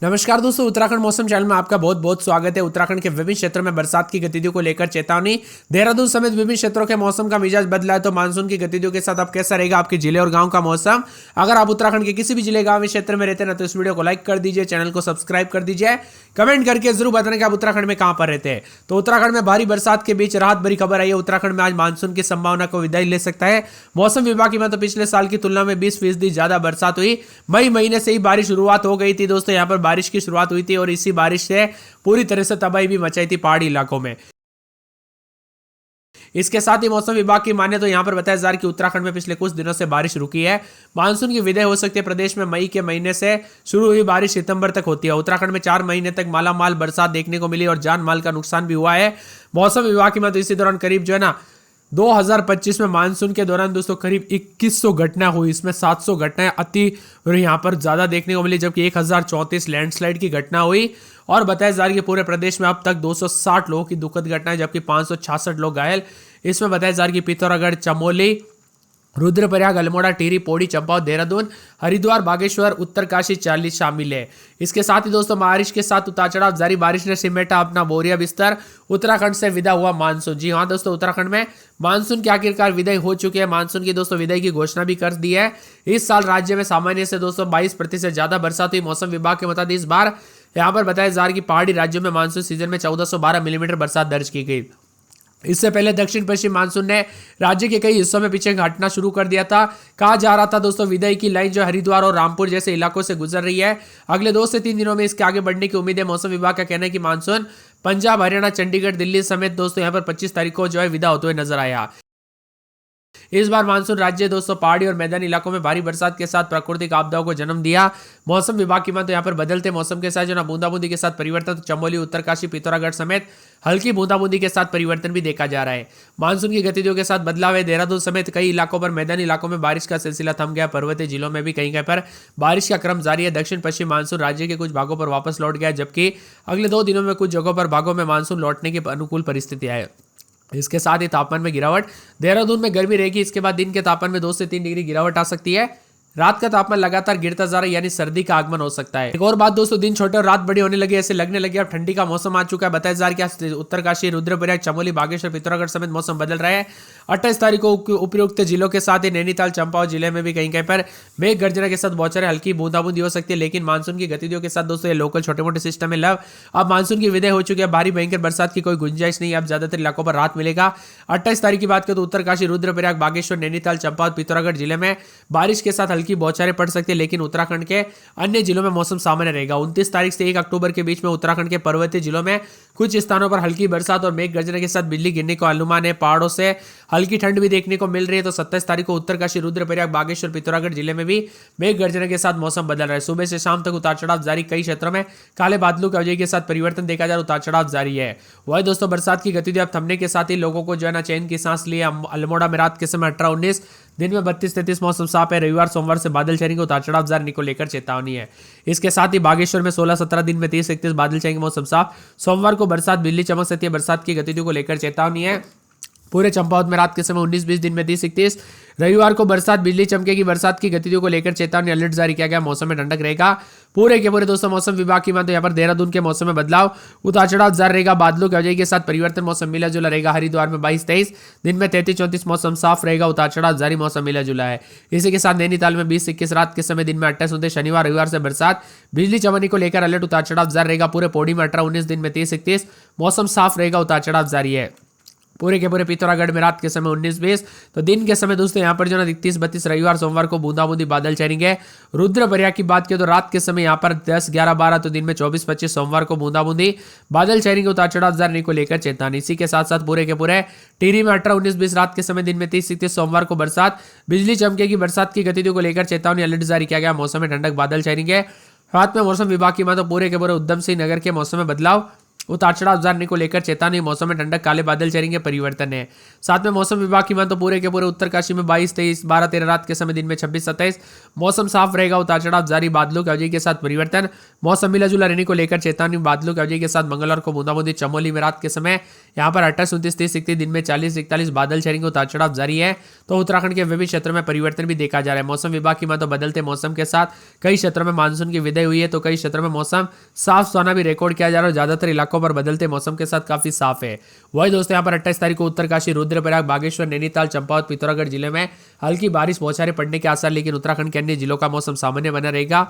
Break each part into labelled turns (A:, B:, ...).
A: नमस्कार दोस्तों, उत्तराखंड मौसम चैनल में आपका बहुत बहुत स्वागत है। उत्तराखंड के विभिन्न क्षेत्रों में बरसात की गतिविधियों को लेकर चेतावनी। देहरादून समेत विभिन्न क्षेत्रों के मौसम का मिजाज बदला है, तो मानसून की गतिविधियों के साथ अब कैसा रहेगा आपके जिले और गांव का मौसम। अगर आप उत्तराखंड के किसी भी जिले गांव क्षेत्र में रहते हैं ना, तो इस वीडियो को लाइक कर दीजिए, चैनल को सब्सक्राइब कर दीजिए, कमेंट करके जरूर बताना कि आप उत्तराखंड में कहां पर रहते हैं। तो उत्तराखंड में भारी बरसात के बीच राहत भरी खबर आई है। उत्तराखंड में आज मानसून की संभावना को विदाई ले सकता है। मौसम विभाग की तो पिछले साल की तुलना में 20% ज्यादा बरसात हुई। मई महीने से ही बारिश शुरुआत हो गई थी दोस्तों। यहाँ पर बारिश की शुरुआत हुई थी और इसी बारिश से पूरी तरह से तबाही भी मचाई थी पहाड़ी इलाकों में। इसके साथ ही मौसम विभाग की माने तो यहां पर बताया जा रहा है कि उत्तराखंड में पिछले कुछ दिनों से बारिश रुकी है। मानसून की विदाई हो सकती है। प्रदेश में मई के महीने से शुरू हुई बारिश सितंबर तक होती है। उत्तराखंड में 4 महीने तक मालामाल बरसात देखने को मिली और जान माल का नुकसान भी हुआ है। मौसम विभाग की माने तो इसी दौरान करीब 2025 में मानसून के दौरान दोस्तों करीब 2100 घटना हुई। इसमें 700 घटनाएं अति और यहाँ पर ज्यादा देखने को मिली, जबकि 1034 लैंडस्लाइड की घटना हुई। और बताया जा रहा है कि पूरे प्रदेश में अब तक 260 लोगों की दुखद घटनाएं, जबकि 566 लोग घायल। इसमें बताया जा रहा है कि पिथौरागढ़, चमोली, रुद्रप्रयाग, अल्मोड़ा, टिहरी, पौड़ी, चंपावत, देहरादून, हरिद्वार, बागेश्वर, उत्तरकाशी 40 शामिल है। इसके साथ ही दोस्तों बारिश के साथ उतार चढ़ाव जारी। बारिश ने सिमेटा अपना बोरिया बिस्तर। उत्तराखंड से विदा हुआ मानसून। जी हाँ दोस्तों, उत्तराखंड में मानसून की आखिरकार विदाई हो चुकी है। मानसून की दोस्तों विदाई की घोषणा भी कर दी है। इस साल राज्य में सामान्य से दोस्तों 22% ज्यादा बरसात हुई। मौसम विभाग के मुताबिक इस बार यहाँ पर बताया जा रहा है कि पहाड़ी राज्यों में मानसून सीजन में 1412 मिलीमीटर बरसात दर्ज की गई। इससे पहले दक्षिण पश्चिम मानसून ने राज्य के कई हिस्सों में पीछे हटना शुरू कर दिया था। कहा जा रहा था दोस्तों विदाई की लाइन जो हरिद्वार और रामपुर जैसे इलाकों से गुजर रही है। अगले 2 से 3 दिनों में इसके आगे बढ़ने की उम्मीद है। मौसम विभाग का कहना है कि मानसून पंजाब, हरियाणा, चंडीगढ़, दिल्ली समेत दोस्तों यहाँ पर 25 तारीख को विदा होते हुए नजर आया। इस बार मानसून राज्य दोस्तों पहाड़ी और मैदानी इलाकों में भारी बरसात के साथ प्राकृतिक आपदाओं को जन्म दिया। मौसम विभाग की माने तो यहाँ पर बदलते मौसम के साथ बूंदाबूंदी के साथ परिवर्तन। चमोली, उत्तरकाशी, पिथौरागढ़ समेत हल्की बूंदाबूंदी के साथ परिवर्तन भी देखा जा रहा है। मानसून की गतिविधियों के साथ बदलाव है। देहरादून समेत कई इलाकों पर मैदानी इलाकों में बारिश का सिलसिला थम गया। पर्वतीय जिलों में भी कहीं कहीं पर बारिश का क्रम जारी है। दक्षिण पश्चिम मानसून राज्य के कुछ भागों पर वापस लौट गया, जबकि अगले 2 दिनों में कुछ जगहों पर भागों में मानसून लौटने की अनुकूल परिस्थितियां है। इसके साथ ही तापमान में गिरावट। देहरादून में गर्मी रहेगी। इसके बाद दिन के तापमान में 2 से 3 डिग्री गिरावट आ सकती है। रात का तापमान लगातार गिरता जा रहा है, यानी सर्दी का आगमन हो सकता है। एक और बात दोस्तों, दिन छोटे और रात बड़ी होने लगी, ऐसे लगने लगे अब ठंडी का मौसम आ चुका है। बताया जा रहा है कि उत्तरकाशी, रुद्रप्रयाग, चमोली, बागेश्वर, पिथौरागढ़ समेत मौसम बदल रहा है। 28 तारीख को उपयुक्त जिलों के साथ ही नैनीताल, चंपावत जिले में भी कहीं कहीं पर मेघ गर्जना के साथ बौछारें, हल्की बूंदाबूंदी हो सकती है। लेकिन मानसून की गतिविधियों के साथ दोस्तों ये लोकल छोटे मोटे सिस्टम है लव। अब मानसून की विदाई हो चुकी है। भारी भयंकर बरसात की कोई गुंजाइश नहीं है। अब ज्यादातर इलाकों पर राहत मिलेगा। 28 तारीख की बात करें तो उत्तरकाशी, रुद्रप्रयाग, बागेश्वर, नैनीताल, चंपावत, पिथौरागढ़ जिले में बारिश के साथ हल्की बौछारें पड़ सकती है, लेकिन उत्तराखंड के अन्य जिलों में मौसम सामान्य रहेगा। 29 तारीख से 1 अक्टूबर के बीच में उत्तराखंड के पर्वतीय जिलों में कुछ स्थानों पर हल्की बरसात और मेघ गर्जन के साथ बिजली गिरने का अनुमान है। पहाड़ों से हल्की ठंड भी देखने को मिल रही है। तो 27 तारीख को उत्तरकाशी, रुद्रप्रयाग, बागेश्वर, पिथौरागढ़ जिले में भी मेघ गर्जन के साथ मौसम बदल रहा है। सुबह से शाम तक उतार चढ़ाव जारी। कई क्षेत्रों में काले बादलों की वजह के साथ परिवर्तन देखा जा रहा है। उतार चढ़ाव जारी है। वही दोस्तों बरसात की गतिविधि अब थमने के साथ ही लोगों को चैन की सांस लिए। अल्मोड़ा में रात के समय 18-19, दिन में 32-33 मौसम साफ है। रविवार सोमवार से बादल छाएंगे। उतार चढ़ाव जारी को लेकर चेतावनी है। इसके साथ ही बागेश्वर में 16-17, दिन में 30-31 बादल छाएंगे। मौसम साफ। सोमवार को बरसात, बिजली चमक सकती है। बरसात की गतिविधियों को लेकर चेतावनी है। पूरे चंपावत में रात के समय 19-20, दिन में 30-31। रविवार को बरसात, बिजली चमकेगी। बरसात की गतिविधियों को लेकर चेतावनी, अलर्ट जारी किया गया। मौसम में ठंडक रहेगा। पूरे के पूरे दोस्तों मौसम विभाग की माने तो यहाँ पर देहरादून के मौसम में बदलाव, उतार चढ़ाव जारी रहेगा। बादलों की वजह के साथ परिवर्तन। मौसम मिला जुला रहेगा। हरिद्वार में 22-23, दिन में 33-34 मौसम साफ रहेगा। उतार चढ़ाव जारी, मौसम मिला जुला है। इसी के साथ नैनीताल में 20-21, रात के समय, दिन में 28-29। शनिवार रविवार से बरसात, बिजली चमकने को लेकर अलर्ट। उतार चढ़ाव जारी रहेगा। पूरे पौड़ी में 18-19, दिन में 30-31 मौसम साफ रहेगा। उतार चढ़ाव जारी है। पूरे के पूरे पिथौरागढ़ में रात के समय 19-20, तो दिन के समय दोस्तों यहाँ पर 31-32, रविवार सोमवार को बूंदाबूंदी बादल छाएंगे। रुद्रप्रयाग की बात करें तो रात के समय यहाँ पर 10-11-12, तो दिन में 24-25 सोमवार को बूंदाबूंदी बादल छाएंगे। उतार चढ़ाव जारी को लेकर चेतावनी। इसी के साथ साथ पूरे के पूरे टिहरी में 18-19-20, रात के समय, दिन में 30-31 सोमवार को बरसात, बिजली चमकेगी। बरसात की गतिविधियों को लेकर चेतावनी, अलर्ट जारी किया गया। मौसम में ठंडक, बादल छाएंगे। रात में मौसम विभाग की माने तो पूरे के पूरे उधम सिंह नगर के मौसम में बदलाव। उतार चढ़ाव जाने को लेकर चेतावनी, मौसम में ठंडक, काले बादल चलेंगे, परिवर्तन है। साथ में मौसम विभाग की मान तो पूरे के पूरे उत्तरकाशी में 22, 23, 12, 13 रात के समय, दिन में 26, 27 मौसम साफ रहेगा, उतार चढ़ाव जारी, बादलों की अवधि के साथ परिवर्तन। मौसम मिला जुला रहने को लेकर चेतावनी, बादलों की अवधि के साथ मंगलवार को बूंदाबूंदी, चमोली में रात के समय यहाँ पर 28, 29, 30, 31, दिन में 40, 41 बादल चलेंगे, उतार चढ़ाव जारी है। तो उत्तराखंड के विभिन्न क्षेत्रों में परिवर्तन भी देखा जा रहा है। मौसम विभाग की मान तो बदलते मौसम के साथ कई क्षेत्रों में मानसून की विदाई हुई है, तो कई क्षेत्रों में मौसम साफ सुहाना भी रिकॉर्ड किया जा रहा है। ज्यादातर इलाकों पर बदलते मौसम के साथ काफी साफ है। वही दोस्तों यहाँ पर 28 तारीख को उत्तरकाशी, रुद्रप्रयाग, बागेश्वर, नैनीताल, चंपावत, पिथौरागढ़ जिले में हल्की बारिश, बौछारें पड़ने के आसार, लेकिन उत्तराखंड के अन्य जिलों का मौसम सामान्य बना रहेगा।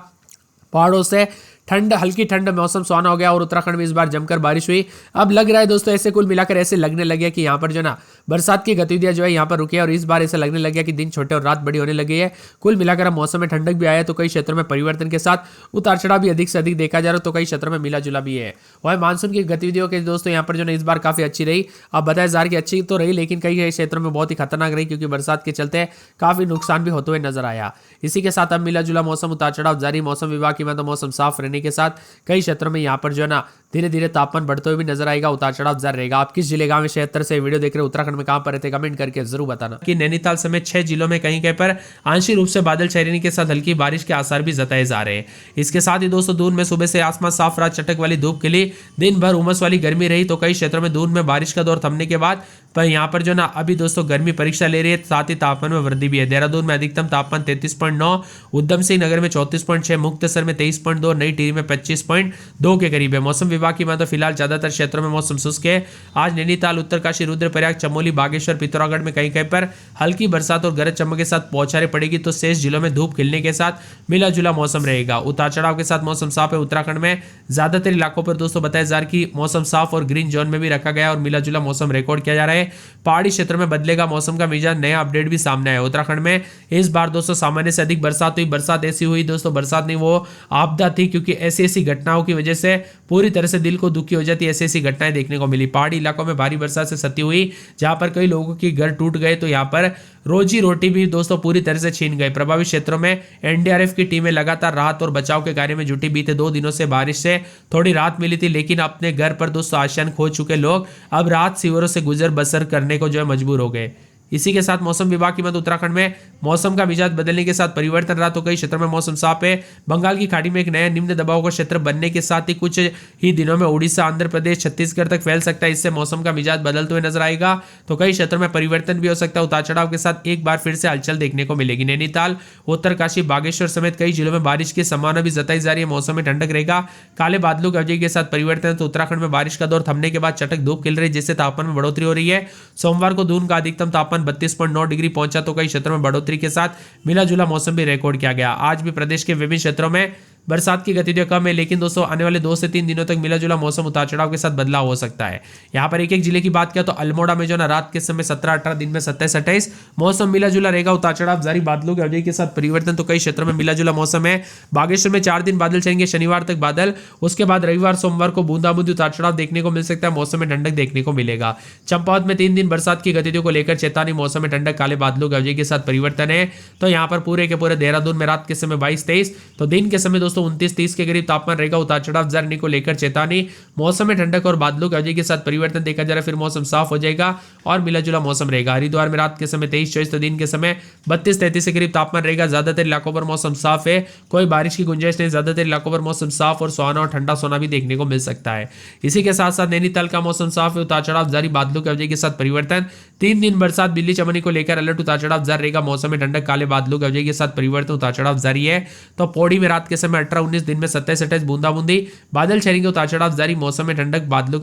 A: पहाड़ों से ठंड, हल्की ठंड, मौसम सुहाना हो गया और उत्तराखंड में इस बार जमकर बारिश हुई। अब लग रहा है दोस्तों, ऐसे कुल मिलाकर ऐसे लगने लगे कि यहाँ पर जो ना बरसात की गतिविधियां जो है यहाँ पर रुकी है, और इस बार ऐसे लगने लगे कि दिन छोटे और रात बड़ी होने लगी है। कुल मिलाकर अब मौसम में ठंडक भी आया है, तो कई क्षेत्रों में परिवर्तन के साथ उतार चढ़ाव भी अधिक से अधिक देखा जा रहा है, तो कई क्षेत्रों में मिला जुला भी है। वही मानसून की गतिविधियों के दोस्तों यहाँ पर जो है इस बार काफी अच्छी रही। अब बताया जा रहा कि अच्छी तो रही, लेकिन कई क्षेत्रों में बहुत ही खतरनाक रही, क्योंकि बरसात के चलते काफी नुकसान भी होते हुए नजर आया। इसी के साथ अब मिला जुला मौसम, उतार चढ़ाव जारी। मौसम विभाग की तो मौसम साफ रहने के साथ कई क्षेत्रों में यहाँ पर जो है ना धीरे धीरे तापमान बढ़ते हुए भी नजर आएगा, उतार चढ़ाव जारी रहेगा। आप किस जिले, गांव, क्षेत्र से वीडियो देख रहे हो, उत्तराखंड में कहां पर रहते, कमेंट करके जरूर बताना। कि नैनीताल समेत 6 जिलों में कहीं कहीं पर आंशिक रूप से बादल छाने के साथ हल्की बारिश के आसार भी जताए जा रहे हैं। इसके साथ ही दोस्तों दून में सुबह से आसमान साफ रहा, चटक वाली धूप खिली, दिन भर उमस वाली गर्मी रही, तो कई क्षेत्रों में दून में बारिश का दौर थमने के बाद पर यहाँ पर जो ना अभी दोस्तों गर्मी परीक्षा ले रही है, साथ ही तापमान में वृद्धि भी है। देहरादून में अधिकतम तापमान 33.9, उधम सिंह नगर में 34.6, मुक्तसर में 23.2, नई टिहरी में 25.2 के करीब है। मौसम विभाग की तो फिलहाल ज्यादातर क्षेत्रों में मौसम शुष्क है। आज नैनीताल, उत्तरकाशी, रुद्रप्रयाग, चमोली, बागेश्वर, पिथौरागढ़ में कहीं कहीं पर हल्की बरसात और गरज चमक के साथ बौछारें पड़ेगी, तो शेष जिलों में धूप खिलने के साथ मिला जुला मौसम रहेगा। उतार चढ़ाव के साथ मौसम साफ है। उत्तराखंड में ज्यादातर इलाकों पर दोस्तों बताया जा रहा है कि मौसम साफ और ग्रीन जोन में भी रखा गया और मिला जुला मौसम रिकॉर्ड किया जा रहा है। पहाड़ी क्षेत्र में बदलेगा मौसम का मिजाज, नया अपडेट भी सामने आया। उत्तराखंड में इस बार दोस्तों सामान्य से अधिक बरसात हुई। बरसात ऐसी हुई दोस्तों, बरसात नहीं वो आपदा थी, क्योंकि ऐसी ऐसी घटनाओं की वजह से पूरी तरह से दिल को दुखी हो जाती है। ऐसी ऐसी घटनाएं देखने को मिली। पहाड़ी इलाकों में भारी बरसात से क्षति हुई, जहां पर कई लोगों के घर टूट गए, तो यहाँ पर रोजी रोटी भी दोस्तों पूरी तरह से छीन गए। प्रभावित क्षेत्रों में एनडीआरएफ की टीमें लगातार राहत और बचाव के कार्य में जुटी। बीते 2 दिनों से बारिश से थोड़ी राहत मिली थी, लेकिन अपने घर पर दोस्तों आश्रय खो चुके लोग अब राहत शिविरों से गुजर बसर करने को जो है मजबूर हो गए। इसी के साथ मौसम विभाग की मत उत्तराखंड में मौसम का मिजाज बदलने के साथ परिवर्तन रहा, तो कई क्षेत्रों में मौसम साफ है। बंगाल की खाड़ी में एक नया निम्न दबाव का क्षेत्र बनने के साथ ही कुछ ही दिनों में उड़ीसा, आंध्र प्रदेश, छत्तीसगढ़ तक फैल सकता है। इससे मौसम का मिजाज बदलते हुए नजर आएगा, तो कई क्षेत्रों में परिवर्तन भी हो सकता है। उतार चढ़ाव के साथ एक बार फिर से हलचल देखने को मिलेगी। नैनीताल, उत्तरकाशी, बागेश्वर समेत कई जिलों में बारिश की संभावना भी जताई जा रही है। मौसम में ठंडक रहेगा, काले बादलों की अवधि के साथ परिवर्तन। तो उत्तराखंड में बारिश का दौर थमने के बाद चटक धूप खिल रही है, जिससे तापमान में बढ़ोतरी हो रही है। सोमवार को दून का अधिकतम तापमान 32.9 डिग्री पहुंचा, तो कई क्षेत्रों में बढ़ोतरी के साथ मिला जुला मौसम भी रिकॉर्ड किया गया। आज भी प्रदेश के विभिन्न क्षेत्रों में बरसात की गतिविधियां कम है, लेकिन दोस्तों आने वाले 2 से 3 दिनों तक मिला जुला मौसम उतार चढ़ाव के साथ बदलाव हो सकता है। यहाँ पर एक एक जिले की बात किया तो अल्मोड़ा में जो ना रात के समय 17-18, दिन में 27-28 मौसम मिला जुला रहेगा। उतार चढ़ाव जारी, बादलों की अवधि के साथ परिवर्तन, तो कई क्षेत्रों में मिला जुला मौसम है। बागेश्वर में 4 दिन बादल चलेंगे, शनिवार तक बादल, उसके बाद रविवार, सोमवार को बूंदाबूंदी उतार चढ़ाव देखने को मिल सकता है। मौसम में ठंडक देखने को मिलेगा। चंपावत में 3 दिन बरसात की गतिविधियों को लेकर चेतावनी, मौसम में ठंडक, काले बादलों की अवधि के साथ परिवर्तन है। तो यहाँ पर पूरे के पूरे देहरादून में रात के समय 22-23, तो दिन के समय दोस्तों 29-30 के करीब तापमान रहेगा। उतार चढ़ाव जारी को लेकर चेतावनी, मौसम में ठंडक और बादलों की अवधि के साथ परिवर्तन देखा जा रहा है। फिर मौसम साफ हो जाएगा और मिला जुला मौसम रहेगा। हरिद्वार में रात के समय 23-24, तो दिन के समय 32-33 के करीब तापमान रहेगा। ज्यादातर इलाकों पर मौसम साफ है, कोई बारिश की गुंजाइश नहीं। ज्यादातर इलाकों पर मौसम साफ और सुहाना और ठंडा सोना भी देखने को मिल सकता है। इसी के साथ साथ नैनीताल का मौसम साफ है, उतार चढ़ाव जारी, बादलों की अवधि के साथ परिवर्तन। 3 दिन बरसात, बिल्ली चमनी को लेकर अलर्ट, उतार चढ़ाव जारी रहेगा। मौसम में ठंडक, काले बादलों की अवधि के साथ परिवर्तन, उतार चढ़ाव जारी है। तो पौड़ी में रात के समय 18-19, दिन में 27-28 बूंदाबूंदी, बादल छाएंगे, उतार चढ़ाव जारी। मौसम में ठंडक, बादलों